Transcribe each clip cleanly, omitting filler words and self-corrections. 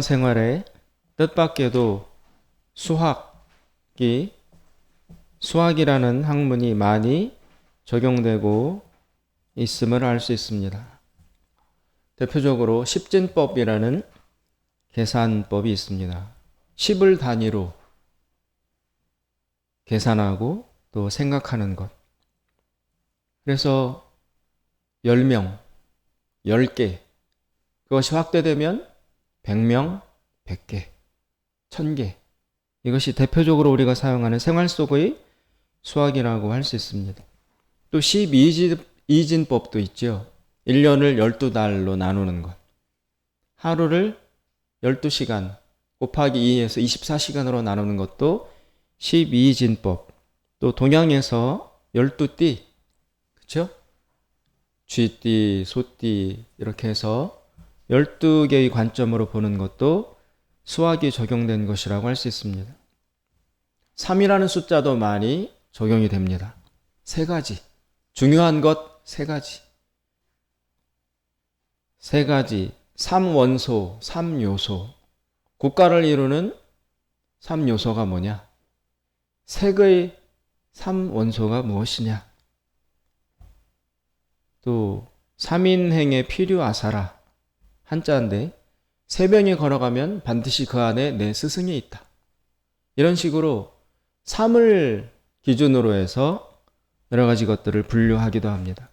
생활에 뜻밖에도 수학이라는 학문이 많이 적용되고 있음을 알 수 있습니다. 대표적으로 십진법이라는 계산법이 있습니다. 10을 단위로 계산하고 또 생각하는 것. 그래서 10명, 10개, 그것이 확대되면 100명, 100개, 1000개. 이것이 대표적으로 우리가 사용하는 생활 속의 수학이라고 할 수 있습니다. 또 12진법도 있죠. 1년을 12달로 나누는 것. 하루를 12시간 곱하기 2에서 24시간으로 나누는 것도 12진법. 또 동양에서 12띠, 그렇죠? 쥐띠, 소띠 이렇게 해서 12개의 관점으로 보는 것도 수학이 적용된 것이라고 할 수 있습니다. 3이라는 숫자도 많이 적용이 됩니다. 3가지. 중요한 것 3가지. 3가지. 3원소, 3요소. 국가를 이루는 3요소가 뭐냐? 색의 3원소가 무엇이냐? 또 3인행의 필요아사라. 한자인데 3명이 걸어가면 반드시 그 안에 내 스승이 있다. 이런 식으로 3을 기준으로 해서 여러 가지 것들을 분류하기도 합니다.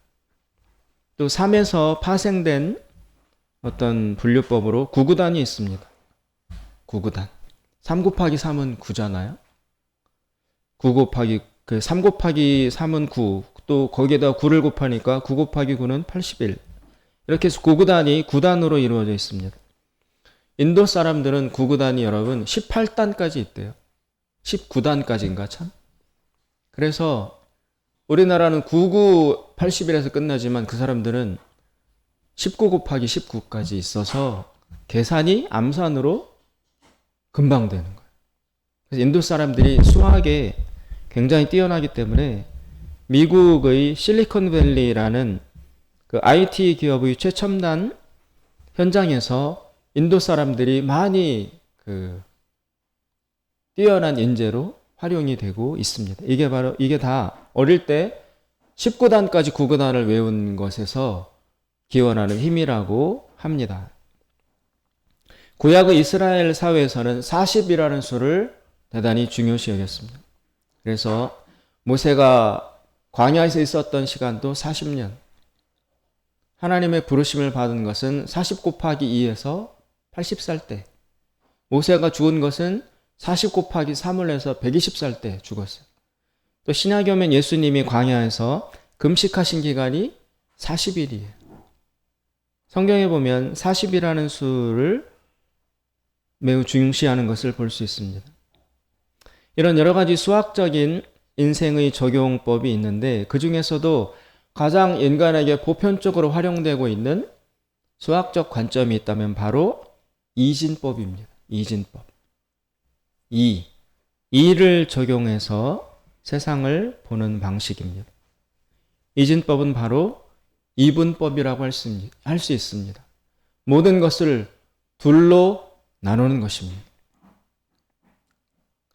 또 3에서 파생된 어떤 분류법으로 구구단이 있습니다. 구구단. 3 곱하기 3은 9잖아요. 3 곱하기 3은 9. 또 거기에다 9를 곱하니까 9 곱하기 9는 81. 이렇게 해서 구구단이 9단으로 이루어져 있습니다. 인도 사람들은 구구단이 여러분 18단까지 있대요. 19단까지인가 참. 그래서 우리나라는 99, 81에서 끝나지만 그 사람들은 19 곱하기 19까지 있어서 계산이 암산으로 금방 되는 거예요. 그래서 인도 사람들이 수학에 굉장히 뛰어나기 때문에 미국의 실리콘밸리라는 그 IT 기업의 최첨단 현장에서 인도 사람들이 많이 뛰어난 인재로 활용이 되고 있습니다. 이게 다 어릴 때 19단까지 구구단을 외운 것에서 기원하는 힘이라고 합니다. 구약의 이스라엘 사회에서는 40이라는 수를 대단히 중요시 여겼습니다. 그래서 모세가 광야에서 있었던 시간도 40년. 하나님의 부르심을 받은 것은 40 곱하기 2에서 80살 때. 모세가 죽은 것은 40 곱하기 3을 해서 120살 때 죽었어요. 또 신약에 오면 예수님이 광야에서 금식하신 기간이 40일이에요. 성경에 보면 40이라는 수를 매우 중시하는 것을 볼 수 있습니다. 이런 여러 가지 수학적인 인생의 적용법이 있는데 그 중에서도 가장 인간에게 보편적으로 활용되고 있는 수학적 관점이 있다면 바로 이진법입니다. 이진법. 이를 적용해서 세상을 보는 방식입니다. 이진법은 바로 이분법이라고 할 수 있습니다. 모든 것을 둘로 나누는 것입니다.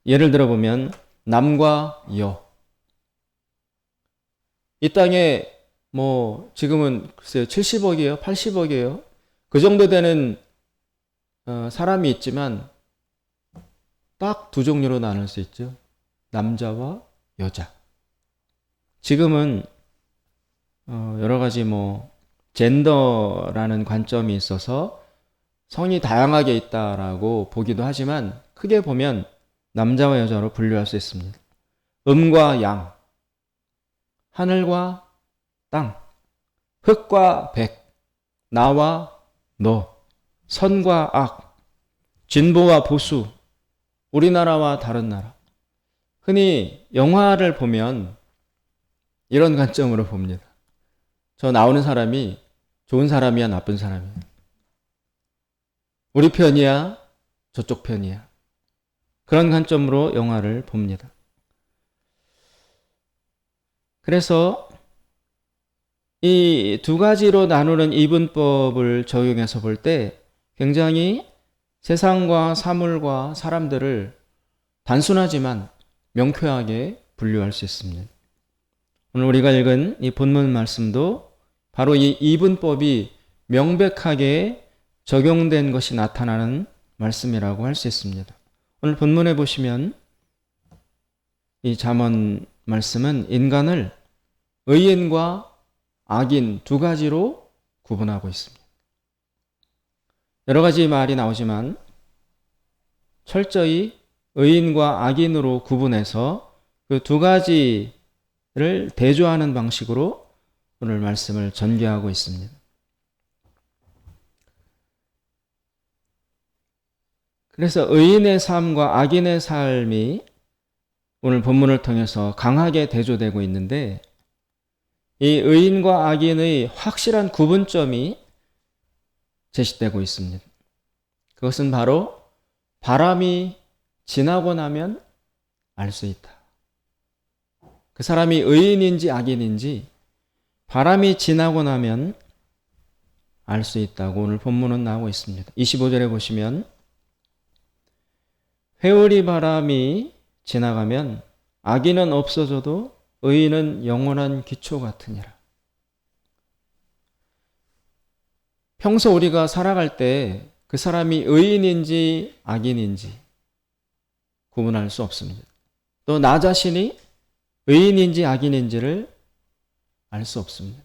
예를 들어보면 남과 여. 이 땅에 지금은 글쎄요 70억이에요? 80억이에요? 그 정도 되는 사람이 있지만 딱 두 종류로 나눌 수 있죠. 남자와 여자. 지금은 여러 가지 젠더라는 관점이 있어서 성이 다양하게 있다라고 보기도 하지만 크게 보면 남자와 여자로 분류할 수 있습니다. 음과 양, 하늘과 땅, 흑과 백, 나와 너, 선과 악, 진보와 보수, 우리나라와 다른 나라. 흔히 영화를 보면 이런 관점으로 봅니다. 저 나오는 사람이 좋은 사람이야, 나쁜 사람이야. 우리 편이야, 저쪽 편이야. 그런 관점으로 영화를 봅니다. 그래서 이 두 가지로 나누는 이분법을 적용해서 볼 때 굉장히 세상과 사물과 사람들을 단순하지만 명쾌하게 분류할 수 있습니다. 오늘 우리가 읽은 이 본문 말씀도 바로 이 이분법이 명백하게 적용된 것이 나타나는 말씀이라고 할 수 있습니다. 오늘 본문에 보시면 이 잠언 말씀은 인간을 의인과 악인 두 가지로 구분하고 있습니다. 여러 가지 말이 나오지만 철저히 의인과 악인으로 구분해서 그 두 가지를 대조하는 방식으로 오늘 말씀을 전개하고 있습니다. 그래서 의인의 삶과 악인의 삶이 오늘 본문을 통해서 강하게 대조되고 있는데, 이 의인과 악인의 확실한 구분점이 제시되고 있습니다. 그것은 바로 바람이 지나고 나면 알 수 있다. 그 사람이 의인인지 악인인지 바람이 지나고 나면 알 수 있다고 오늘 본문은 나오고 있습니다. 25절에 보시면 회오리 바람이 지나가면 악인은 없어져도 의인은 영원한 기초 같으니라. 평소 우리가 살아갈 때 그 사람이 의인인지 악인인지 구분할 수 없습니다. 또 나 자신이 의인인지 악인인지를 알 수 없습니다.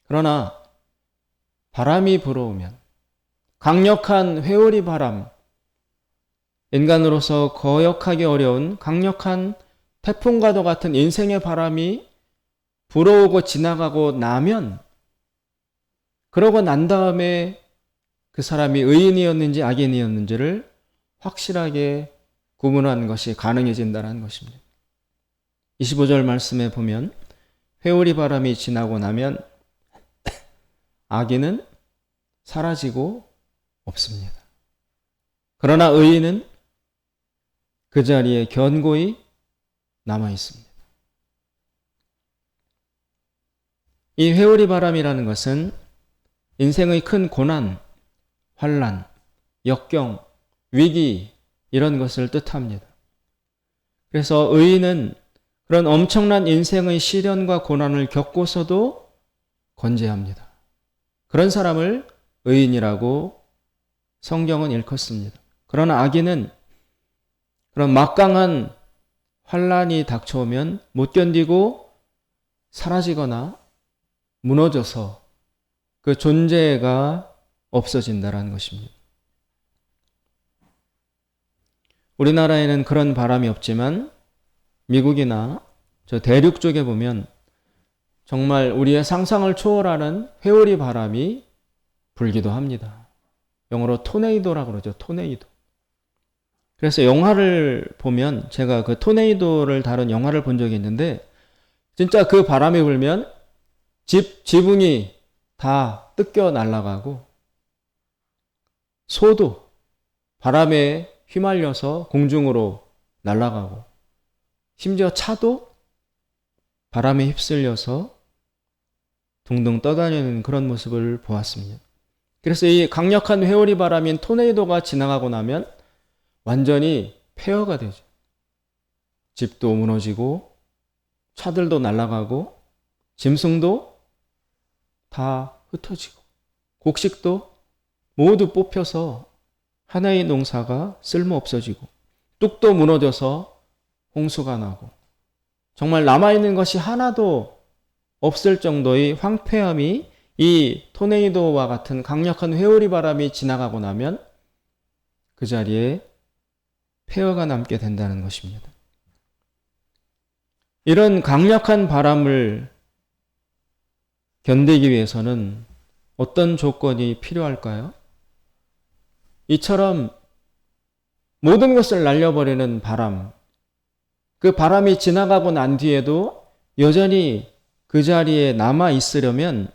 그러나 바람이 불어오면, 강력한 회오리 바람, 인간으로서 거역하기 어려운 강력한 태풍과도 같은 인생의 바람이 불어오고 지나가고 나면, 그러고 난 다음에 그 사람이 의인이었는지 악인이었는지를 확실하게 구분하는 것이 가능해진다는 것입니다. 25절 말씀에 보면 회오리 바람이 지나고 나면 악인은 사라지고 없습니다. 그러나 의인은 그 자리에 견고히 남아 있습니다. 이 회오리 바람이라는 것은 인생의 큰 고난, 환난, 역경, 위기 이런 것을 뜻합니다. 그래서 의인은 그런 엄청난 인생의 시련과 고난을 겪고서도 건재합니다. 그런 사람을 의인이라고 성경은 일컫습니다. 그러나 악인은 그런 막강한 환난이 닥쳐오면 못 견디고 사라지거나 무너져서 그 존재가 없어진다는 것입니다. 우리나라에는 그런 바람이 없지만 미국이나 저 대륙 쪽에 보면 정말 우리의 상상을 초월하는 회오리 바람이 불기도 합니다. 영어로 토네이도라고 그러죠. 토네이도. 그래서 영화를 보면, 제가 그 토네이도를 다룬 영화를 본 적이 있는데, 진짜 그 바람이 불면 지붕이 다 뜯겨 날아가고, 소도 바람에 휘말려서 공중으로 날아가고, 심지어 차도 바람에 휩쓸려서 둥둥 떠다니는 그런 모습을 보았습니다. 그래서 이 강력한 회오리 바람인 토네이도가 지나가고 나면 완전히 폐허가 되죠. 집도 무너지고 차들도 날아가고 짐승도 다 흩어지고 곡식도 모두 뽑혀서 하나의 농사가 쓸모 없어지고 뚝도 무너져서 홍수가 나고 정말 남아있는 것이 하나도 없을 정도의 황폐함이 이 토네이도와 같은 강력한 회오리 바람이 지나가고 나면 그 자리에 폐허가 남게 된다는 것입니다. 이런 강력한 바람을 견디기 위해서는 어떤 조건이 필요할까요? 이처럼 모든 것을 날려버리는 바람, 그 바람이 지나가고 난 뒤에도 여전히 그 자리에 남아 있으려면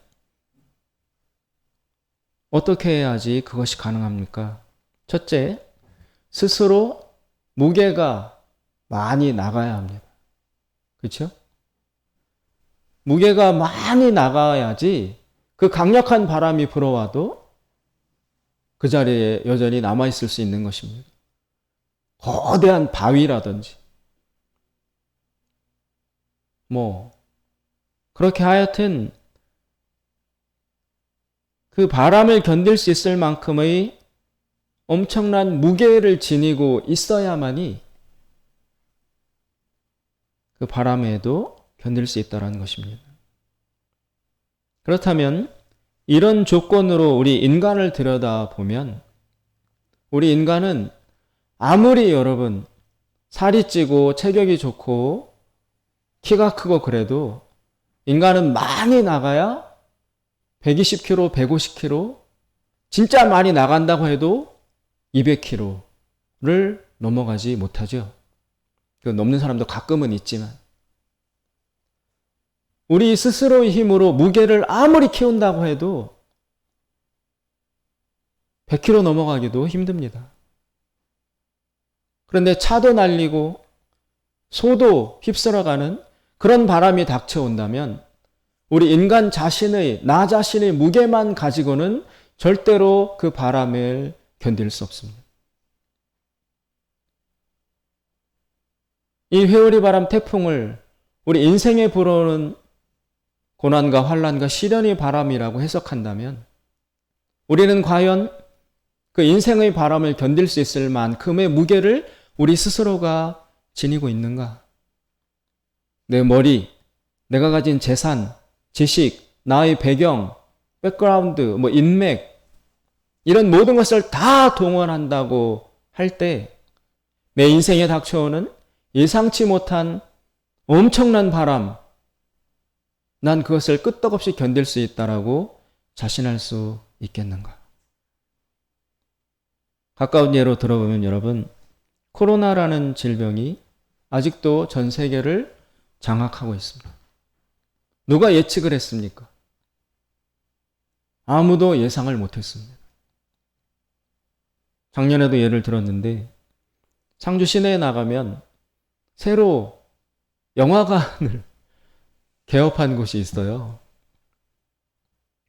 어떻게 해야지 그것이 가능합니까? 첫째, 스스로 무게가 많이 나가야 합니다. 그렇죠? 무게가 많이 나가야지 그 강력한 바람이 불어와도 그 자리에 여전히 남아있을 수 있는 것입니다. 거대한 바위라든지 그렇게 하여튼 그 바람을 견딜 수 있을 만큼의 엄청난 무게를 지니고 있어야만이 그 바람에도 견딜 수 있다는 것입니다. 그렇다면 이런 조건으로 우리 인간을 들여다보면 우리 인간은 아무리 여러분 살이 찌고 체격이 좋고 키가 크고 그래도 인간은 많이 나가야 120kg, 150kg, 진짜 많이 나간다고 해도 200kg를 넘어가지 못하죠. 넘는 사람도 가끔은 있지만 우리 스스로의 힘으로 무게를 아무리 키운다고 해도 100kg 넘어가기도 힘듭니다. 그런데 차도 날리고 소도 휩쓸어가는 그런 바람이 닥쳐온다면 우리 인간 자신의, 나 자신의 무게만 가지고는 절대로 그 바람을 견딜 수 없습니다. 이 회오리 바람 태풍을 우리 인생에 불어오는 고난과 환난과 시련의 바람이라고 해석한다면 우리는 과연 그 인생의 바람을 견딜 수 있을 만큼의 무게를 우리 스스로가 지니고 있는가? 내 머리, 내가 가진 재산, 지식, 나의 배경, 백그라운드, 인맥 이런 모든 것을 다 동원한다고 할 때 내 인생에 닥쳐오는 예상치 못한 엄청난 바람, 난 그것을 끄떡없이 견딜 수 있다라고 자신할 수 있겠는가? 가까운 예로 들어보면 여러분, 코로나라는 질병이 아직도 전 세계를 장악하고 있습니다. 누가 예측을 했습니까? 아무도 예상을 못했습니다. 작년에도 예를 들었는데 상주 시내에 나가면 새로 영화관을 개업한 곳이 있어요.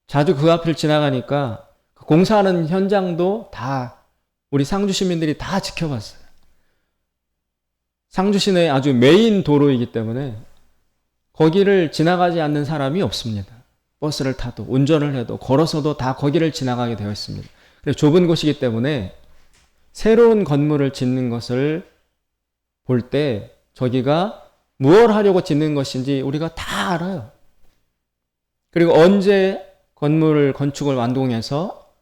자주 그 앞을 지나가니까 공사하는 현장도 다 우리 상주 시민들이 다 지켜봤어요. 상주 시내의 아주 메인 도로이기 때문에 거기를 지나가지 않는 사람이 없습니다. 버스를 타도 운전을 해도 걸어서도 다 거기를 지나가게 되어 있습니다. 그래서 좁은 곳이기 때문에 새로운 건물을 짓는 것을 볼 때 저기가 무엇을 하려고 짓는 것인지 우리가 다 알아요. 그리고 언제 건축을 완공해서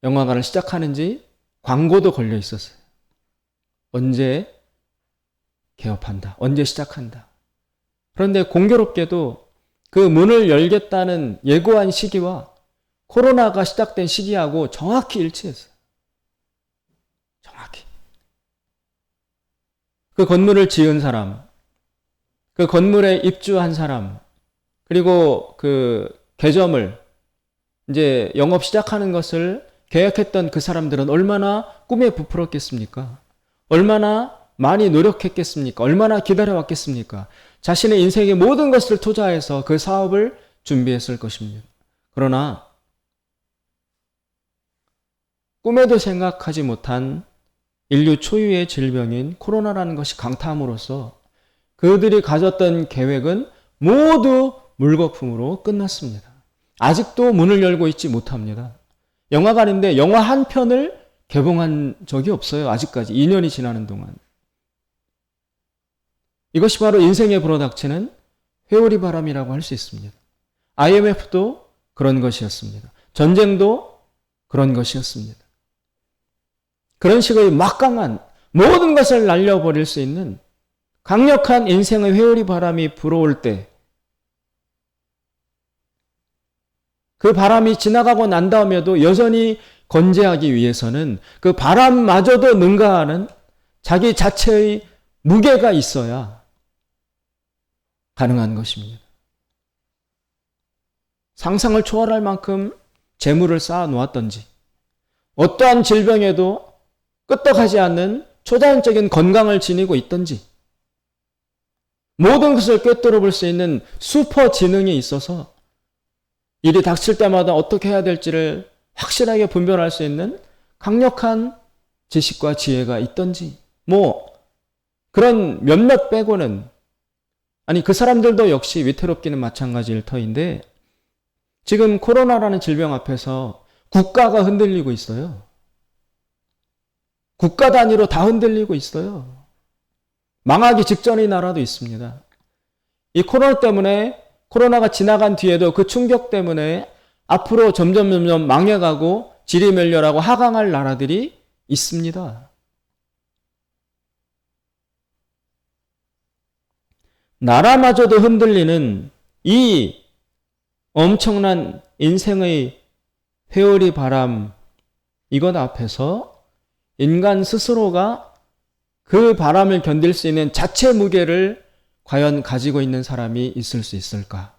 영화관을 시작하는지 광고도 걸려 있었어요. 언제 개업한다. 언제 시작한다. 그런데 공교롭게도 그 문을 열겠다는 예고한 시기와 코로나가 시작된 시기하고 정확히 일치했어요. 정확히. 그 건물을 지은 사람, 그 건물에 입주한 사람, 그리고 그 개점을 이제 영업 시작하는 것을 계획했던 그 사람들은 얼마나 꿈에 부풀었겠습니까? 얼마나 많이 노력했겠습니까? 얼마나 기다려왔겠습니까? 자신의 인생의 모든 것을 투자해서 그 사업을 준비했을 것입니다. 그러나 꿈에도 생각하지 못한 인류 초유의 질병인 코로나라는 것이 강타함으로써 그들이 가졌던 계획은 모두 물거품으로 끝났습니다. 아직도 문을 열고 있지 못합니다. 영화관인데 영화 한 편을 개봉한 적이 없어요. 아직까지 2년이 지나는 동안. 이것이 바로 인생에 불어닥치는 회오리 바람이라고 할 수 있습니다. IMF도 그런 것이었습니다. 전쟁도 그런 것이었습니다. 그런 식의 막강한 모든 것을 날려버릴 수 있는 강력한 인생의 회오리 바람이 불어올 때 그 바람이 지나가고 난 다음에도 여전히 건재하기 위해서는 그 바람마저도 능가하는 자기 자체의 무게가 있어야 가능한 것입니다. 상상을 초월할 만큼 재물을 쌓아 놓았던지 어떠한 질병에도 끄떡하지 않는 초자연적인 건강을 지니고 있던지 모든 것을 꿰뚫어 볼 수 있는 슈퍼 지능이 있어서 일이 닥칠 때마다 어떻게 해야 될지를 확실하게 분별할 수 있는 강력한 지식과 지혜가 있던지, 그런 몇몇 빼고는, 그 사람들도 역시 위태롭기는 마찬가지일 터인데, 지금 코로나라는 질병 앞에서 국가가 흔들리고 있어요. 국가 단위로 다 흔들리고 있어요. 망하기 직전의 나라도 있습니다. 이 코로나가 지나간 뒤에도 그 충격 때문에 앞으로 점점 망해가고 지리멸렬하고 하강할 나라들이 있습니다. 나라마저도 흔들리는 이 엄청난 인생의 회오리 바람, 이것 앞에서 인간 스스로가 그 바람을 견딜 수 있는 자체 무게를 과연 가지고 있는 사람이 있을 수 있을까?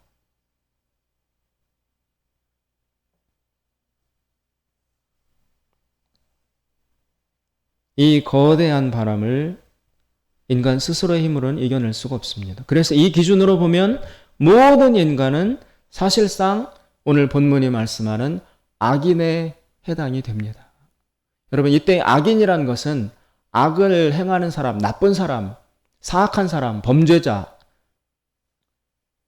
이 거대한 바람을 인간 스스로의 힘으로는 이겨낼 수가 없습니다. 그래서 이 기준으로 보면 모든 인간은 사실상 오늘 본문이 말씀하는 악인에 해당이 됩니다. 여러분, 이때 악인이라는 것은 악을 행하는 사람, 나쁜 사람, 사악한 사람, 범죄자,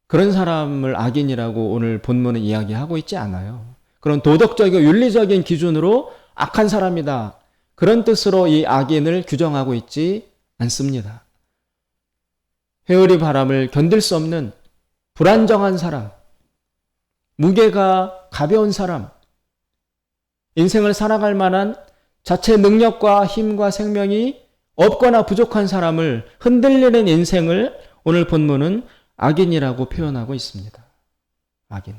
그런 사람을 악인이라고 오늘 본문은 이야기하고 있지 않아요. 그런 도덕적이고 윤리적인 기준으로 악한 사람이다, 그런 뜻으로 이 악인을 규정하고 있지 않습니다. 회오리 바람을 견딜 수 없는 불안정한 사람, 무게가 가벼운 사람, 인생을 살아갈 만한 자체 능력과 힘과 생명이 없거나 부족한 사람을 흔들리는 인생을 오늘 본문은 악인이라고 표현하고 있습니다. 악인.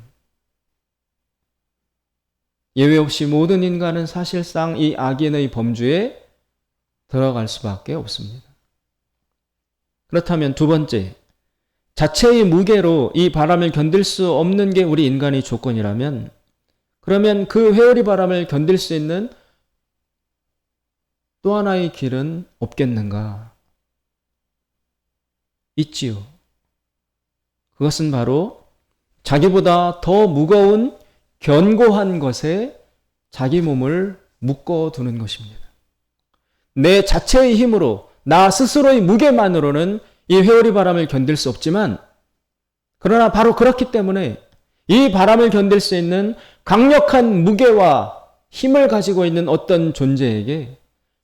예외 없이 모든 인간은 사실상 이 악인의 범주에 들어갈 수밖에 없습니다. 그렇다면 두 번째, 자체의 무게로 이 바람을 견딜 수 없는 게 우리 인간의 조건이라면, 그러면 그 회오리 바람을 견딜 수 있는 또 하나의 길은 없겠는가? 있지요. 그것은 바로 자기보다 더 무거운 견고한 것에 자기 몸을 묶어두는 것입니다. 내 자체의 힘으로, 나 스스로의 무게만으로는 이 회오리 바람을 견딜 수 없지만, 그러나 바로 그렇기 때문에 이 바람을 견딜 수 있는 강력한 무게와 힘을 가지고 있는 어떤 존재에게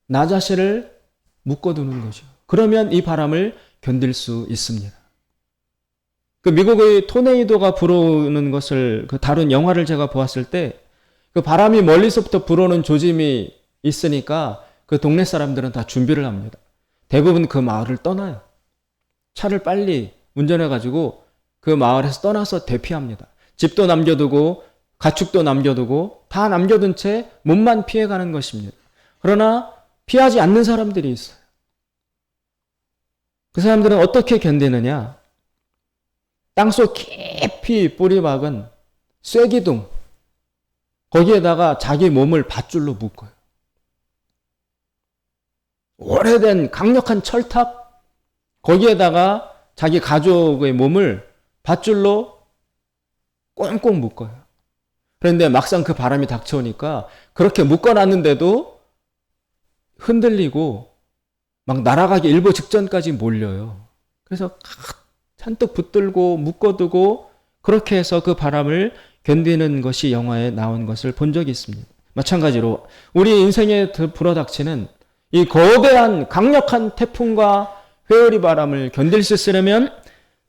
나 자신을 묶어두는 거죠. 그러면 이 바람을 견딜 수 있습니다. 그 미국의 토네이도가 불어오는 것을 다룬 영화를 제가 보았을 때, 그 바람이 멀리서부터 불어오는 조짐이 있으니까 그 동네 사람들은 다 준비를 합니다. 대부분 그 마을을 떠나요. 차를 빨리 운전해가지고 그 마을에서 떠나서 대피합니다. 집도 남겨두고 가축도 남겨두고 다 남겨둔 채 몸만 피해가는 것입니다. 그러나 피하지 않는 사람들이 있어요. 그 사람들은 어떻게 견디느냐? 땅속 깊이 뿌리 박은 쐐기둥, 거기에다가 자기 몸을 밧줄로 묶어요. 오래된 강력한 철탑, 거기에다가 자기 가족의 몸을 밧줄로 꽁꽁 묶어요. 그런데 막상 그 바람이 닥쳐오니까 그렇게 묶어놨는데도 흔들리고 막 날아가기 일보 직전까지 몰려요. 그래서 잔뜩 붙들고 묶어두고 그렇게 해서 그 바람을 견디는 것이 영화에 나온 것을 본 적이 있습니다. 마찬가지로 우리 인생에 불어닥치는 이 거대한 강력한 태풍과 회오리 바람을 견딜 수 있으려면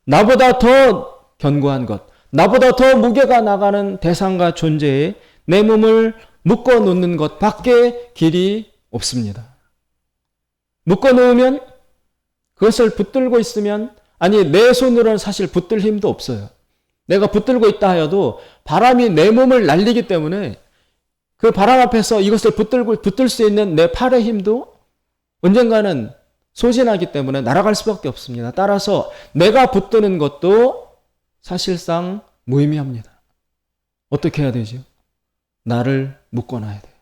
나보다 더 견고한 것, 나보다 더 무게가 나가는 대상과 존재에 내 몸을 묶어 놓는 것밖에 길이 없습니다. 묶어 놓으면, 그것을 붙들고 있으면, 내 손으로는 사실 붙들 힘도 없어요. 내가 붙들고 있다 하여도 바람이 내 몸을 날리기 때문에 그 바람 앞에서 이것을 붙들 수 있는 내 팔의 힘도 언젠가는 소진하기 때문에 날아갈 수밖에 없습니다. 따라서 내가 붙드는 것도 사실상 무의미합니다. 어떻게 해야 되죠? 나를 묶어놔야 돼요.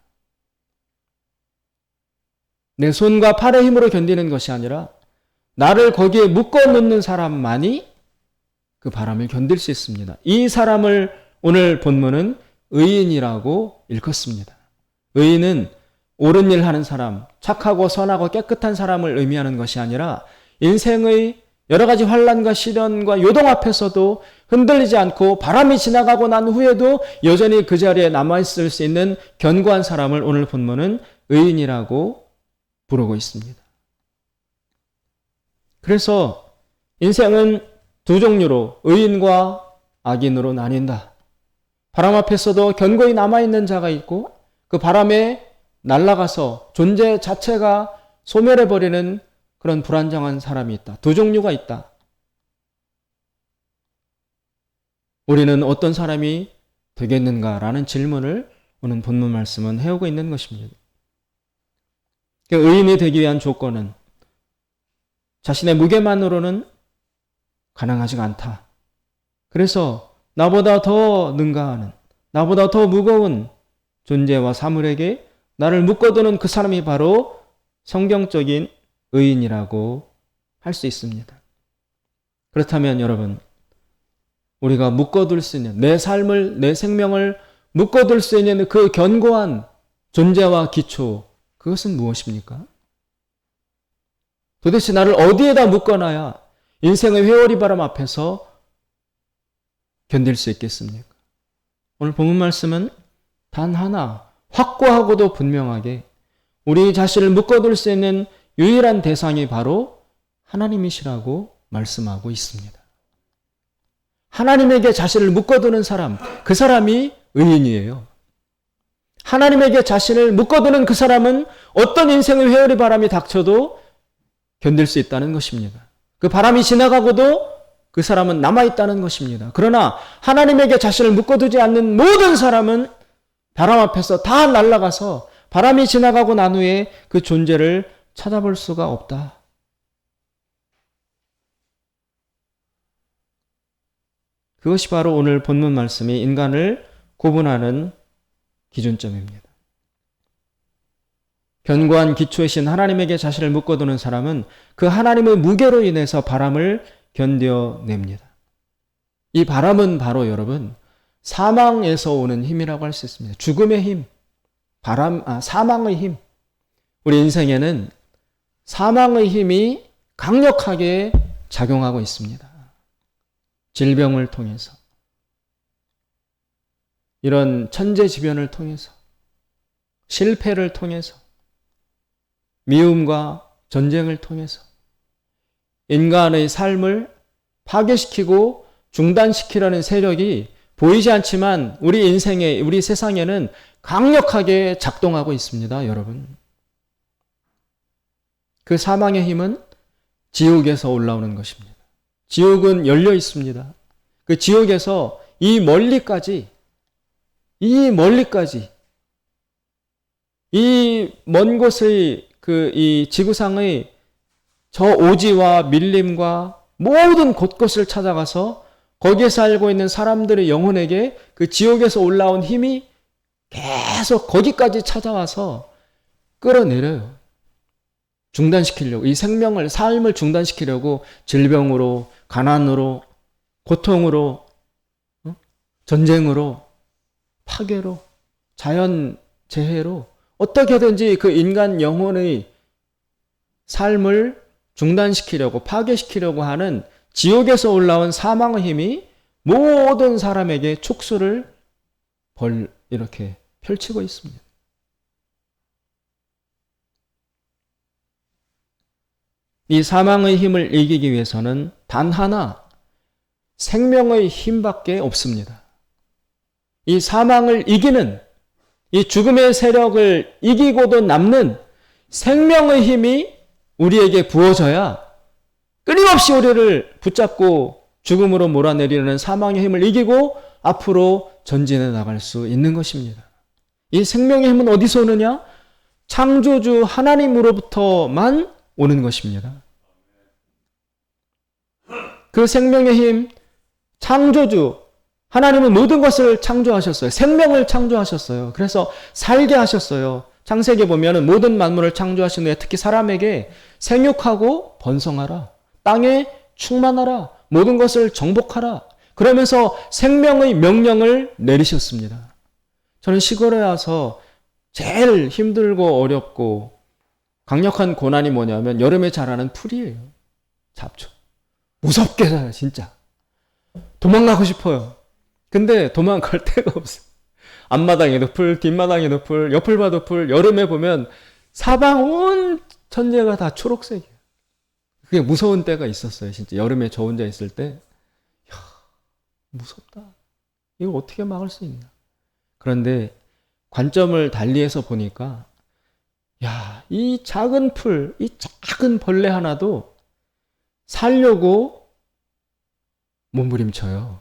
내 손과 팔의 힘으로 견디는 것이 아니라 나를 거기에 묶어놓는 사람만이 그 바람을 견딜 수 있습니다. 이 사람을 오늘 본문은 의인이라고 일컫습니다. 의인은 옳은 일 하는 사람, 착하고 선하고 깨끗한 사람을 의미하는 것이 아니라 인생의 여러 가지 환난과 시련과 요동 앞에서도 흔들리지 않고 바람이 지나가고 난 후에도 여전히 그 자리에 남아있을 수 있는 견고한 사람을 오늘 본문은 의인이라고 부르고 있습니다. 그래서 인생은 두 종류로 의인과 악인으로 나뉜다. 바람 앞에서도 견고히 남아있는 자가 있고 그 바람에 날아가서 존재 자체가 소멸해버리는 그런 불안정한 사람이 있다. 두 종류가 있다. 우리는 어떤 사람이 되겠는가라는 질문을 오늘 본문 말씀은 해오고 있는 것입니다. 의인이 되기 위한 조건은 자신의 무게만으로는 가능하지가 않다. 그래서 나보다 더 능가하는, 나보다 더 무거운 존재와 사물에게 나를 묶어두는 그 사람이 바로 성경적인 의인이라고 할 수 있습니다. 그렇다면 여러분, 우리가 묶어둘 수 있는 내 삶을, 내 생명을 묶어둘 수 있는 그 견고한 존재와 기초, 그것은 무엇입니까? 도대체 나를 어디에다 묶어놔야 인생의 회오리 바람 앞에서 견딜 수 있겠습니까? 오늘 본문 말씀은 단 하나, 확고하고도 분명하게 우리 자신을 묶어둘 수 있는 유일한 대상이 바로 하나님이시라고 말씀하고 있습니다. 하나님에게 자신을 묶어두는 사람, 그 사람이 의인이에요. 하나님에게 자신을 묶어두는 그 사람은 어떤 인생의 회오리 바람이 닥쳐도 견딜 수 있다는 것입니다. 그 바람이 지나가고도 그 사람은 남아있다는 것입니다. 그러나 하나님에게 자신을 묶어두지 않는 모든 사람은 바람 앞에서 다 날아가서 바람이 지나가고 난 후에 그 존재를 찾아볼 수가 없다. 그것이 바로 오늘 본문 말씀이 인간을 구분하는 기준점입니다. 견고한 기초이신 하나님에게 자신을 묶어두는 사람은 그 하나님의 무게로 인해서 바람을 견뎌냅니다. 이 바람은 바로 여러분 사망에서 오는 힘이라고 할 수 있습니다. 죽음의 힘, 사망의 힘. 우리 인생에는 사망의 힘이 강력하게 작용하고 있습니다. 질병을 통해서, 이런 천재지변을 통해서, 실패를 통해서, 미움과 전쟁을 통해서 인간의 삶을 파괴시키고 중단시키려는 세력이 보이지 않지만 우리 인생에, 우리 세상에는 강력하게 작동하고 있습니다, 여러분. 그 사망의 힘은 지옥에서 올라오는 것입니다. 지옥은 열려 있습니다. 그 지옥에서 이 멀리까지 이 먼 곳의 이 지구상의 저 오지와 밀림과 모든 곳곳을 찾아가서 거기에 살고 있는 사람들의 영혼에게 그 지옥에서 올라온 힘이 계속 거기까지 찾아와서 끌어내려요. 중단시키려고, 이 생명을, 삶을 중단시키려고 질병으로, 가난으로, 고통으로, 전쟁으로, 파괴로, 자연재해로 어떻게든지 그 인간 영혼의 삶을 중단시키려고, 파괴시키려고 하는 지옥에서 올라온 사망의 힘이 모든 사람에게 촉수를 이렇게 펼치고 있습니다. 이 사망의 힘을 이기기 위해서는 단 하나, 생명의 힘밖에 없습니다. 이 사망을 이기는, 이 죽음의 세력을 이기고도 남는 생명의 힘이 우리에게 부어져야 끊임없이 우리를 붙잡고 죽음으로 몰아내리는 사망의 힘을 이기고 앞으로 전진해 나갈 수 있는 것입니다. 이 생명의 힘은 어디서 오느냐? 창조주 하나님으로부터만 오는 것입니다. 그 생명의 힘, 창조주 하나님은 모든 것을 창조하셨어요. 생명을 창조하셨어요. 그래서 살게 하셨어요. 창세기에 보면 모든 만물을 창조하신 후에 특히 사람에게 생육하고 번성하라, 땅에 충만하라, 모든 것을 정복하라, 그러면서 생명의 명령을 내리셨습니다. 저는 시골에 와서 제일 힘들고 어렵고 강력한 고난이 뭐냐면 여름에 자라는 풀이에요. 잡초. 무섭게 자라요, 진짜. 도망가고 싶어요. 근데 도망갈 데가 없어요. 앞마당에도 풀, 뒷마당에도 풀, 옆을 봐도 풀. 여름에 보면 사방 온 천재가 다 초록색이에요. 그게 무서운 때가 있었어요. 진짜 여름에 저 혼자 있을 때. 이야, 무섭다. 이걸 어떻게 막을 수 있나. 그런데 관점을 달리해서 보니까 야, 이 작은 풀, 이 작은 벌레 하나도 살려고 몸부림쳐요.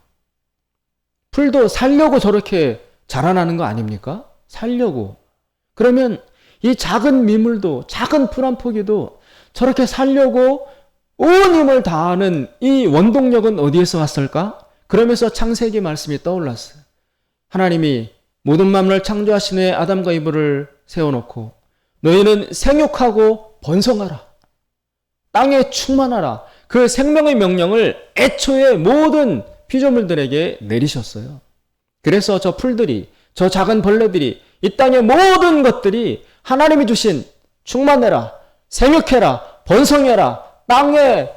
풀도 살려고 저렇게 자라나는 거 아닙니까? 살려고. 그러면 이 작은 미물도, 작은 풀 한 포기도 저렇게 살려고 온 힘을 다하는 이 원동력은 어디에서 왔을까? 그러면서 창세기 말씀이 떠올랐어요. 하나님이 모든 만물을 창조하신 후에 아담과 이브를 세워놓고 너희는 생육하고 번성하라. 땅에 충만하라. 그 생명의 명령을 애초에 모든 피조물들에게 내리셨어요. 그래서 저 풀들이, 저 작은 벌레들이, 이 땅의 모든 것들이 하나님이 주신 충만해라, 생육해라, 번성해라, 땅에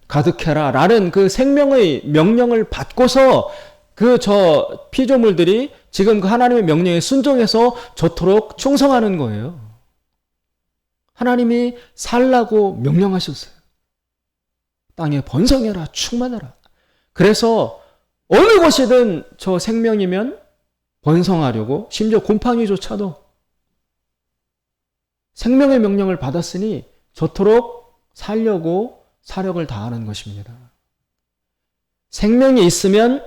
가득해라 라는 그 생명의 명령을 받고서 그 저 피조물들이 지금 그 하나님의 명령에 순종해서 저토록 충성하는 거예요. 하나님이 살라고 명령하셨어요. 땅에 번성해라, 충만해라. 그래서 어느 곳이든 저 생명이면 번성하려고, 심지어 곰팡이조차도 생명의 명령을 받았으니 저토록 살려고 사력을 다하는 것입니다. 생명이 있으면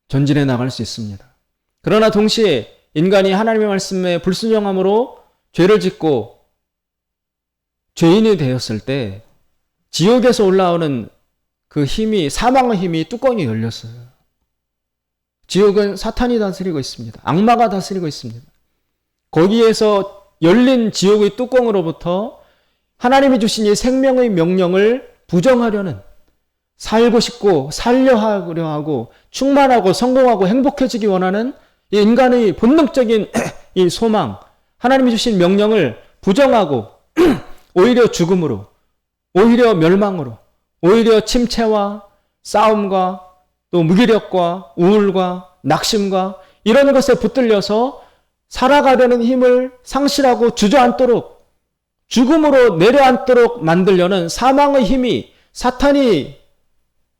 전진해 나갈 수 있습니다. 그러나 동시에 인간이 하나님의 말씀에 불순종함으로 죄를 짓고 죄인이 되었을 때 지옥에서 올라오는 그 힘이, 사망의 힘이 뚜껑이 열렸어요. 지옥은 사탄이 다스리고 있습니다. 악마가 다스리고 있습니다. 거기에서 열린 지옥의 뚜껑으로부터 하나님이 주신 이 생명의 명령을 부정하려는, 살고 싶고 살려하려 하고 충만하고 성공하고 행복해지기 원하는 이 인간의 본능적인 이 소망, 하나님이 주신 명령을 부정하고 오히려 죽음으로, 오히려 멸망으로, 오히려 침체와 싸움과 또 무기력과 우울과 낙심과 이런 것에 붙들려서 살아가려는 힘을 상실하고 주저앉도록, 죽음으로 내려앉도록 만들려는 사망의 힘이, 사탄이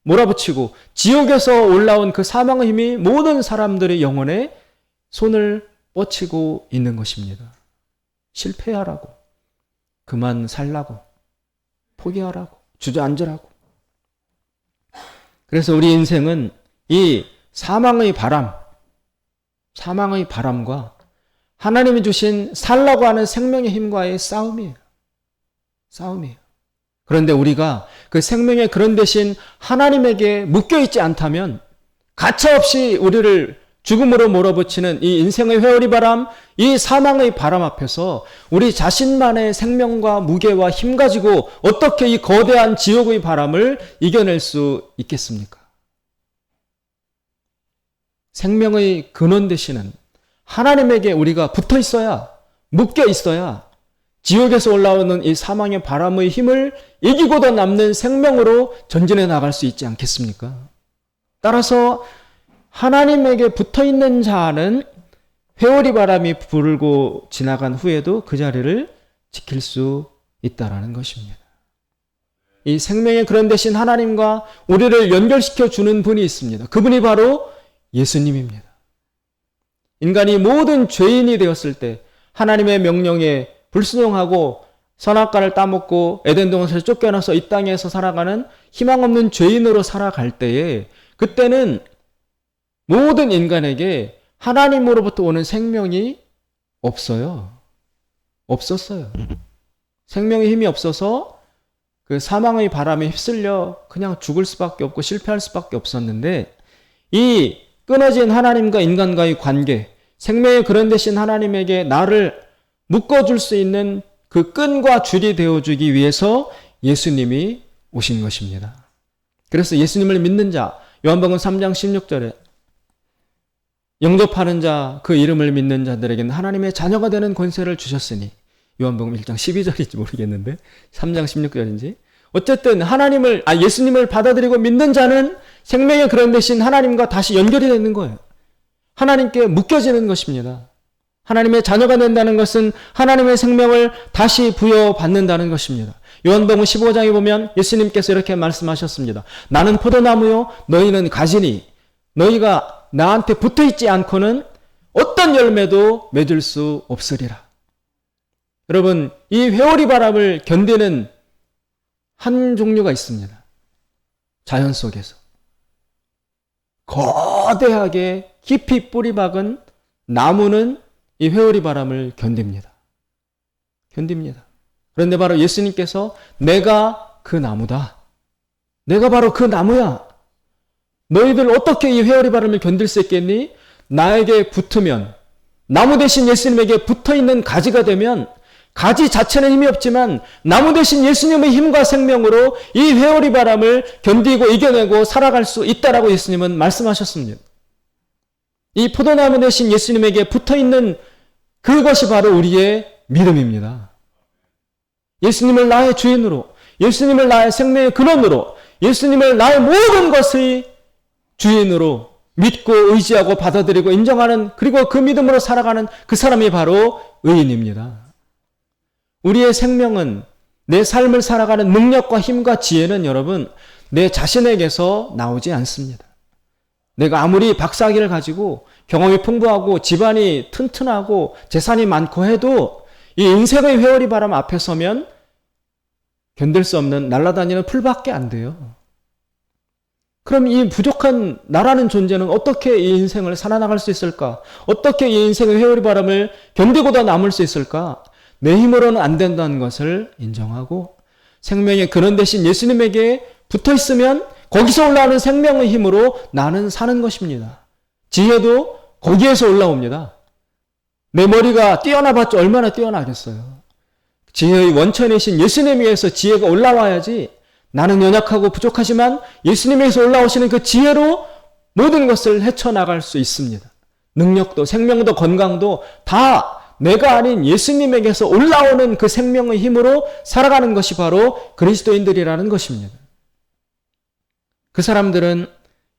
몰아붙이고 지옥에서 올라온 그 사망의 힘이 모든 사람들의 영혼에 손을 뻗치고 있는 것입니다. 실패하라고, 그만 살라고, 포기하라고, 주저앉으라고. 그래서 우리 인생은 이 사망의 바람과 하나님이 주신 살라고 하는 생명의 힘과의 싸움이에요. 그런데 우리가 그 생명의 그런 대신 하나님에게 묶여있지 않다면 가차없이 우리를 죽음으로 몰아붙이는 이 인생의 회오리 바람, 이 사망의 바람 앞에서 우리 자신만의 생명과 무게와 힘 가지고 어떻게 이 거대한 지옥의 바람을 이겨낼 수 있겠습니까? 생명의 근원 되시는 하나님에게 우리가 붙어 있어야, 묶여 있어야 지옥에서 올라오는 이 사망의 바람의 힘을 이기고도 남는 생명으로 전진해 나갈 수 있지 않겠습니까? 따라서 하나님에게 붙어있는 자는 회오리 바람이 불고 지나간 후에도 그 자리를 지킬 수 있다라는 것입니다. 이 생명의 그런 대신 하나님과 우리를 연결시켜 주는 분이 있습니다. 그분이 바로 예수님입니다. 인간이 모든 죄인이 되었을 때 하나님의 명령에 불순종하고 선악과를 따먹고 에덴 동산에서 쫓겨나서 이 땅에서 살아가는 희망 없는 죄인으로 살아갈 때에, 그때는 모든 인간에게 하나님으로부터 오는 생명이 없었어요. 생명의 힘이 없어서 그 사망의 바람에 휩쓸려 그냥 죽을 수밖에 없고 실패할 수밖에 없었는데, 이 끊어진 하나님과 인간과의 관계, 생명의 그런 대신 하나님에게 나를 묶어줄 수 있는 그 끈과 줄이 되어주기 위해서 예수님이 오신 것입니다. 그래서 예수님을 믿는 자, 요한복음 3장 16절에 영접하는 자, 그 이름을 믿는 자들에게는 하나님의 자녀가 되는 권세를 주셨으니, 요한복음 1장 12절인지 모르겠는데 3장 16절인지, 어쨌든 예수님을 받아들이고 믿는 자는 생명의 그런 대신 하나님과 다시 연결이 되는 거예요. 하나님께 묶여지는 것입니다. 하나님의 자녀가 된다는 것은 하나님의 생명을 다시 부여받는다는 것입니다. 요한복음 15장에 보면 예수님께서 이렇게 말씀하셨습니다. 나는 포도나무요 너희는 가지니 너희가 나한테 붙어있지 않고는 어떤 열매도 맺을 수 없으리라. 여러분, 이 회오리 바람을 견디는 한 종류가 있습니다. 자연 속에서 거대하게 깊이 뿌리 박은 나무는 이 회오리 바람을 견딥니다. 그런데 바로 예수님께서 내가 그 나무다. 내가 바로 그 나무야. 너희들 어떻게 이 회오리 바람을 견딜 수 있겠니? 나에게 붙으면, 나무 대신 예수님에게 붙어있는 가지가 되면, 가지 자체는 힘이 없지만 나무 대신 예수님의 힘과 생명으로 이 회오리 바람을 견디고 이겨내고 살아갈 수 있다라고 예수님은 말씀하셨습니다. 이 포도나무 대신 예수님에게 붙어있는 그것이 바로 우리의 믿음입니다. 예수님을 나의 주인으로, 예수님을 나의 생명의 근원으로, 예수님을 나의 모든 것의 주인으로 믿고 의지하고 받아들이고 인정하는, 그리고 그 믿음으로 살아가는 그 사람이 바로 의인입니다. 우리의 생명은, 내 삶을 살아가는 능력과 힘과 지혜는 여러분 내 자신에게서 나오지 않습니다. 내가 아무리 박사학위를 가지고 경험이 풍부하고 집안이 튼튼하고 재산이 많고 해도 이 인생의 회오리 바람 앞에 서면 견딜 수 없는 날아다니는 풀밖에 안 돼요. 그럼 이 부족한 나라는 존재는 어떻게 이 인생을 살아나갈 수 있을까? 어떻게 이 인생의 회오리 바람을 견디고도 남을 수 있을까? 내 힘으로는 안 된다는 것을 인정하고 생명의 근원 대신 예수님에게 붙어있으면 거기서 올라오는 생명의 힘으로 나는 사는 것입니다. 지혜도 거기에서 올라옵니다. 내 머리가 뛰어나봤자 얼마나 뛰어나겠어요. 지혜의 원천이신 예수님에게서 지혜가 올라와야지, 나는 연약하고 부족하지만 예수님에게서 올라오시는 그 지혜로 모든 것을 헤쳐나갈 수 있습니다. 능력도 생명도 건강도 다 내가 아닌 예수님에게서 올라오는 그 생명의 힘으로 살아가는 것이 바로 그리스도인들이라는 것입니다. 그 사람들은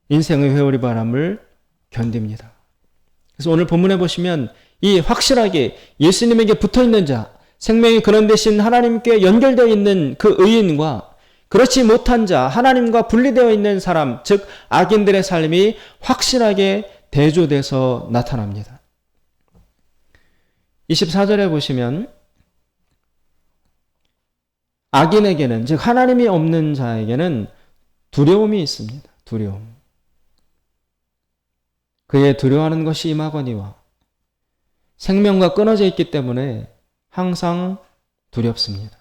인생의 회오리 바람을 견딥니다. 그래서 오늘 본문에 보시면 이 확실하게 예수님에게 붙어있는 자, 생명의 근원 되신 하나님께 연결되어 있는 그 의인과 그렇지 못한 자, 하나님과 분리되어 있는 사람, 즉 악인들의 삶이 확실하게 대조돼서 나타납니다. 24절에 보시면 악인에게는, 즉 하나님이 없는 자에게는 두려움이 있습니다. 두려움. 그의 두려워하는 것이 임하거니와 생명과 끊어져 있기 때문에 항상 두렵습니다.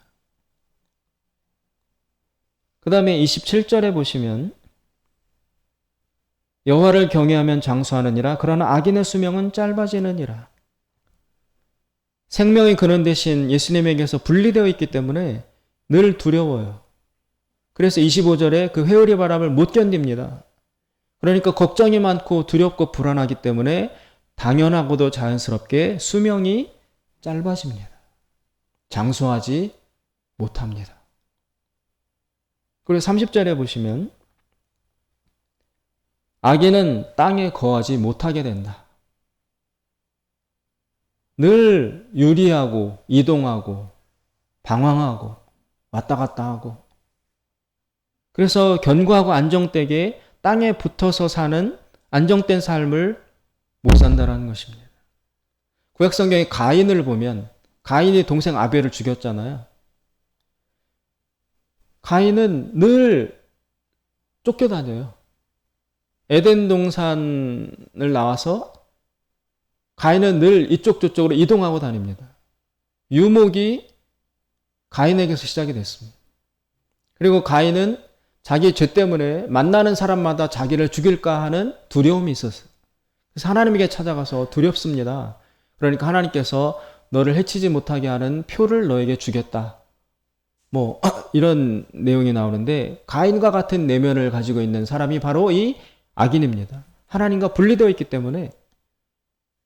그 다음에 27절에 보시면 여호와를 경외하면 장수하느니라. 그러나 악인의 수명은 짧아지느니라. 생명의 근원 대신 예수님에게서 분리되어 있기 때문에 늘 두려워요. 그래서 25절에 그 회오리 바람을 못 견딥니다. 그러니까 걱정이 많고 두렵고 불안하기 때문에 당연하고도 자연스럽게 수명이 짧아집니다. 장수하지 못합니다. 그리고 30절에 보시면 악인은 땅에 거하지 못하게 된다. 늘 유리하고 이동하고 방황하고 왔다 갔다 하고, 그래서 견고하고 안정되게 땅에 붙어서 사는 안정된 삶을 못 산다는 것입니다. 구약성경의 가인을 보면, 가인이 동생 아벨을 죽였잖아요. 가인은 늘 쫓겨다녀요. 에덴 동산을 나와서 가인은 늘 이쪽 저쪽으로 이동하고 다닙니다. 유목이 가인에게서 시작이 됐습니다. 그리고 가인은 자기 죄 때문에 만나는 사람마다 자기를 죽일까 하는 두려움이 있었어요. 그래서 하나님에게 찾아가서 두렵습니다. 그러니까 하나님께서 너를 해치지 못하게 하는 표를 너에게 주겠다. 이런 내용이 나오는데, 가인과 같은 내면을 가지고 있는 사람이 바로 이 악인입니다. 하나님과 분리되어 있기 때문에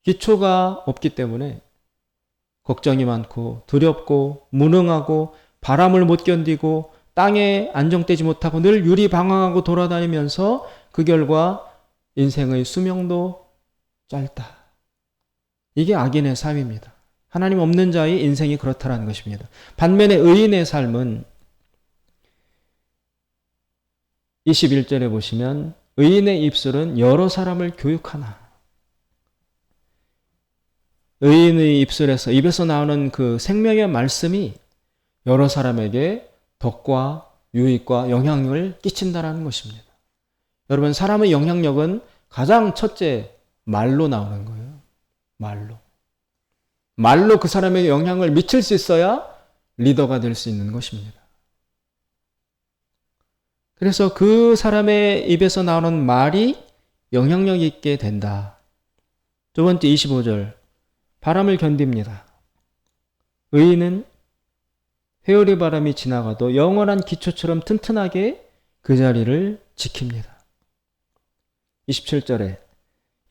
기초가 없기 때문에 걱정이 많고 두렵고 무능하고 바람을 못 견디고 땅에 안정되지 못하고 늘 유리방황하고 돌아다니면서 그 결과 인생의 수명도 짧다. 이게 악인의 삶입니다. 하나님 없는 자의 인생이 그렇다라는 것입니다. 반면에 의인의 삶은 21절에 보시면 의인의 입술은 여러 사람을 교육하나. 의인의 입에서 나오는 그 생명의 말씀이 여러 사람에게 덕과 유익과 영향을 끼친다라는 것입니다. 여러분, 사람의 영향력은 가장 첫째 말로 나오는 거예요. 말로 그 사람에게 영향을 미칠 수 있어야 리더가 될 수 있는 것입니다. 그래서 그 사람의 입에서 나오는 말이 영향력 있게 된다. 두 번째 25절. 바람을 견딥니다. 의인은 회오리 바람이 지나가도 영원한 기초처럼 튼튼하게 그 자리를 지킵니다. 27절에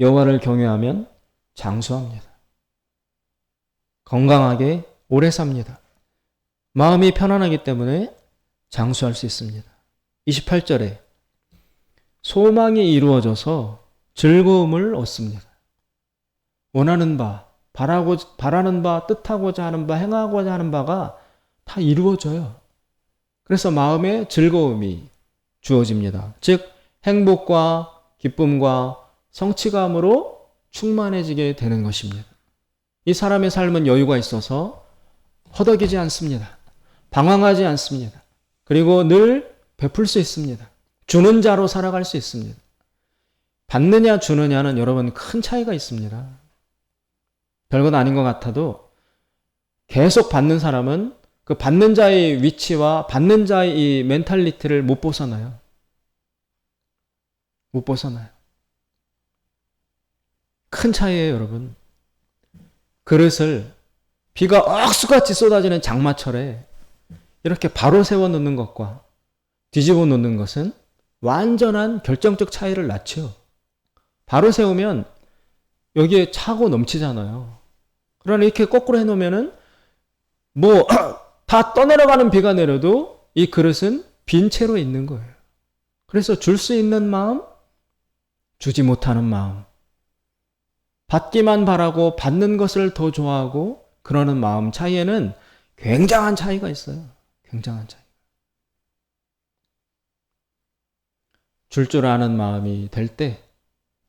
여호와를 경외하면 장수합니다. 건강하게 오래 삽니다. 마음이 편안하기 때문에 장수할 수 있습니다. 28절에 소망이 이루어져서 즐거움을 얻습니다. 원하는 바, 바라는 바, 뜻하고자 하는 바, 행하고자 하는 바가 다 이루어져요. 그래서 마음에 즐거움이 주어집니다. 즉 행복과 기쁨과 성취감으로 충만해지게 되는 것입니다. 이 사람의 삶은 여유가 있어서 허덕이지 않습니다. 방황하지 않습니다. 그리고 늘 베풀 수 있습니다. 주는 자로 살아갈 수 있습니다. 받느냐 주느냐는 여러분 큰 차이가 있습니다. 별건 아닌 것 같아도 계속 받는 사람은 그 받는 자의 위치와 받는 자의 이 멘탈리티를 못 벗어나요. 못 벗어나요. 큰 차이예요, 여러분. 그릇을 비가 억수같이 쏟아지는 장마철에 이렇게 바로 세워 놓는 것과 뒤집어 놓는 것은 완전한 결정적 차이를 낳죠. 바로 세우면 여기에 차고 넘치잖아요. 그러나 이렇게 거꾸로 해놓으면은 다 떠내려가는 비가 내려도 이 그릇은 빈 채로 있는 거예요. 그래서 줄 수 있는 마음, 주지 못하는 마음, 받기만 바라고 받는 것을 더 좋아하고 그러는 마음 차이에는 굉장한 차이가 있어요. 굉장한 차이. 줄 줄 아는 마음이 될 때,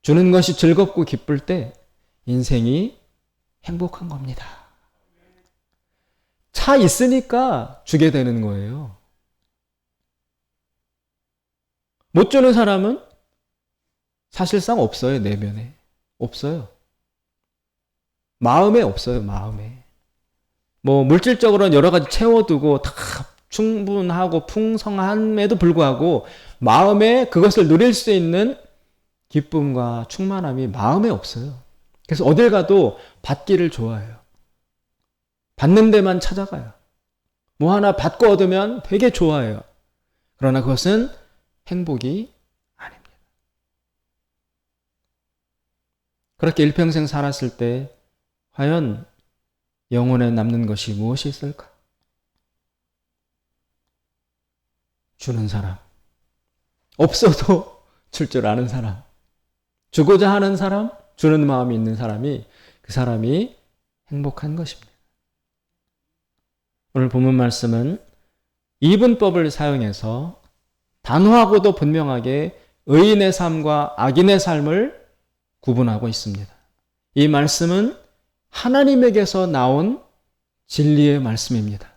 주는 것이 즐겁고 기쁠 때 인생이 행복한 겁니다. 차 있으니까 주게 되는 거예요. 못 주는 사람은 사실상 없어요. 내면에. 없어요. 마음에 없어요. 마음에. 물질적으로는 여러 가지 채워두고 다 충분하고 풍성함에도 불구하고 마음에 그것을 누릴 수 있는 기쁨과 충만함이 마음에 없어요. 그래서 어딜 가도 받기를 좋아해요. 받는 데만 찾아가요. 뭐 하나 받고 얻으면 되게 좋아해요. 그러나 그것은 행복이 아닙니다. 그렇게 일평생 살았을 때 과연 영혼에 남는 것이 무엇이 있을까? 주는 사람. 없어도 줄 줄 아는 사람. 주고자 하는 사람, 주는 마음이 있는 사람이 그 사람이 행복한 것입니다. 오늘 본문 말씀은 이분법을 사용해서 단호하고도 분명하게 의인의 삶과 악인의 삶을 구분하고 있습니다. 이 말씀은 하나님에게서 나온 진리의 말씀입니다.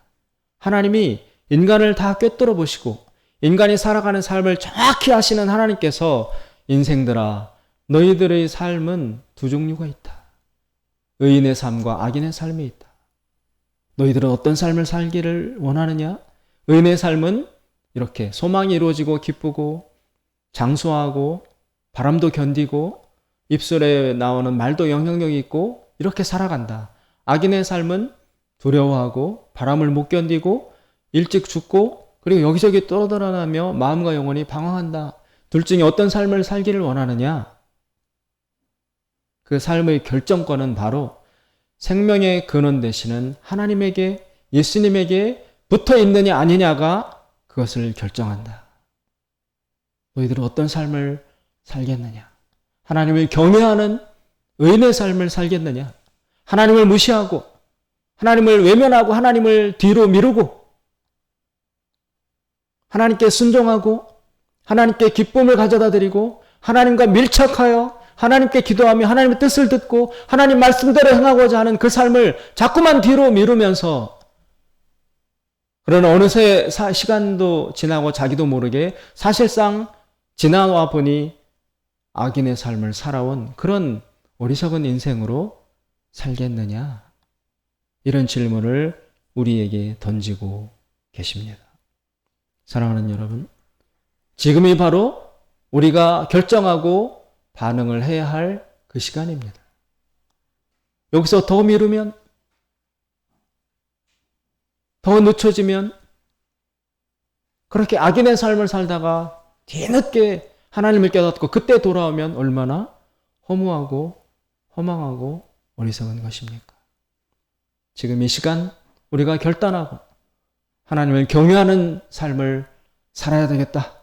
하나님이 인간을 다 꿰뚫어 보시고 인간이 살아가는 삶을 정확히 아시는 하나님께서 인생들아, 너희들의 삶은 두 종류가 있다. 의인의 삶과 악인의 삶이 있다. 너희들은 어떤 삶을 살기를 원하느냐? 의인의 삶은 이렇게 소망이 이루어지고 기쁘고 장수하고 바람도 견디고 입술에 나오는 말도 영향력이 있고 이렇게 살아간다. 악인의 삶은 두려워하고 바람을 못 견디고 일찍 죽고 그리고 여기저기 떠돌아다니며 마음과 영혼이 방황한다. 둘 중에 어떤 삶을 살기를 원하느냐? 그 삶의 결정권은 바로 생명의 근원 되시는 하나님에게, 예수님에게 붙어 있느냐 아니냐가 그것을 결정한다. 너희들은 어떤 삶을 살겠느냐? 하나님을 경외하는 의인의 삶을 살겠느냐? 하나님을 무시하고 하나님을 외면하고 하나님을 뒤로 미루고 하나님께 순종하고 하나님께 기쁨을 가져다 드리고 하나님과 밀착하여 하나님께 기도하며 하나님의 뜻을 듣고 하나님 말씀대로 행하고자 하는 그 삶을 자꾸만 뒤로 미루면서, 그러나 어느새 시간도 지나고 자기도 모르게 사실상 지나와 보니 악인의 삶을 살아온 그런 어리석은 인생으로 살겠느냐? 이런 질문을 우리에게 던지고 계십니다. 사랑하는 여러분, 지금이 바로 우리가 결정하고 반응을 해야 할 그 시간입니다. 여기서 더 미루면, 더 늦춰지면, 그렇게 악인의 삶을 살다가 뒤늦게 하나님을 깨닫고 그때 돌아오면 얼마나 허무하고 허망하고 어리석은 것입니까? 지금 이 시간 우리가 결단하고 하나님을 경외하는 삶을 살아야 되겠다.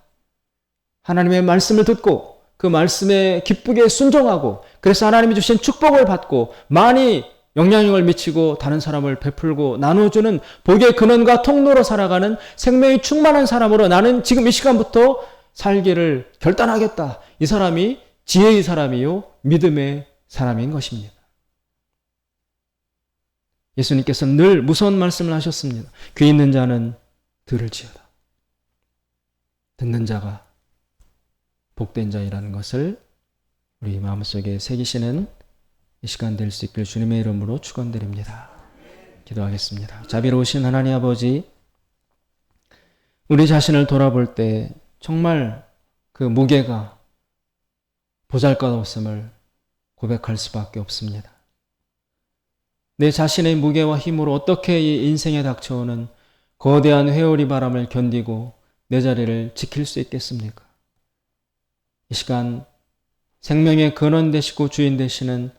하나님의 말씀을 듣고 그 말씀에 기쁘게 순종하고, 그래서 하나님이 주신 축복을 받고 많이 영향력을 미치고 다른 사람을 베풀고 나눠주는 복의 근원과 통로로 살아가는 생명이 충만한 사람으로 나는 지금 이 시간부터 살기를 결단하겠다. 이 사람이 지혜의 사람이요 믿음의 사람인 것입니다. 예수님께서는 늘 무서운 말씀을 하셨습니다. 귀 있는 자는 들을지어다. 듣는 자가 복된 자이라는 것을 우리 마음속에 새기시는 이 시간 될 수 있길 주님의 이름으로 축원드립니다. 기도하겠습니다. 자비로우신 하나님 아버지, 우리 자신을 돌아볼 때 정말 그 무게가 보잘것없음을 고백할 수밖에 없습니다. 내 자신의 무게와 힘으로 어떻게 이 인생에 닥쳐오는 거대한 회오리 바람을 견디고 내 자리를 지킬 수 있겠습니까? 이 시간 생명의 근원 되시고 주인 되시는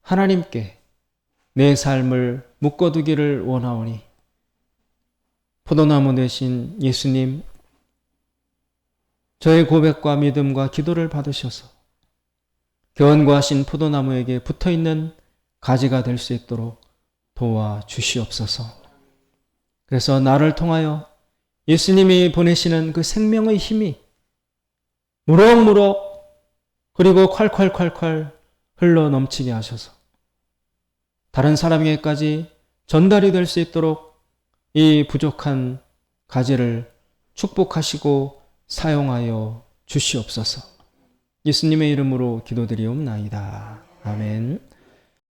하나님께 내 삶을 묶어두기를 원하오니 포도나무 되신 예수님, 저의 고백과 믿음과 기도를 받으셔서 견고하신 포도나무에게 붙어있는 가지가 될 수 있도록 도와주시옵소서. 그래서 나를 통하여 예수님이 보내시는 그 생명의 힘이 무럭무럭 그리고 콸콸콸콸 흘러 넘치게 하셔서 다른 사람에게까지 전달이 될 수 있도록 이 부족한 가지를 축복하시고 사용하여 주시옵소서. 예수님의 이름으로 기도드리옵나이다. 아멘.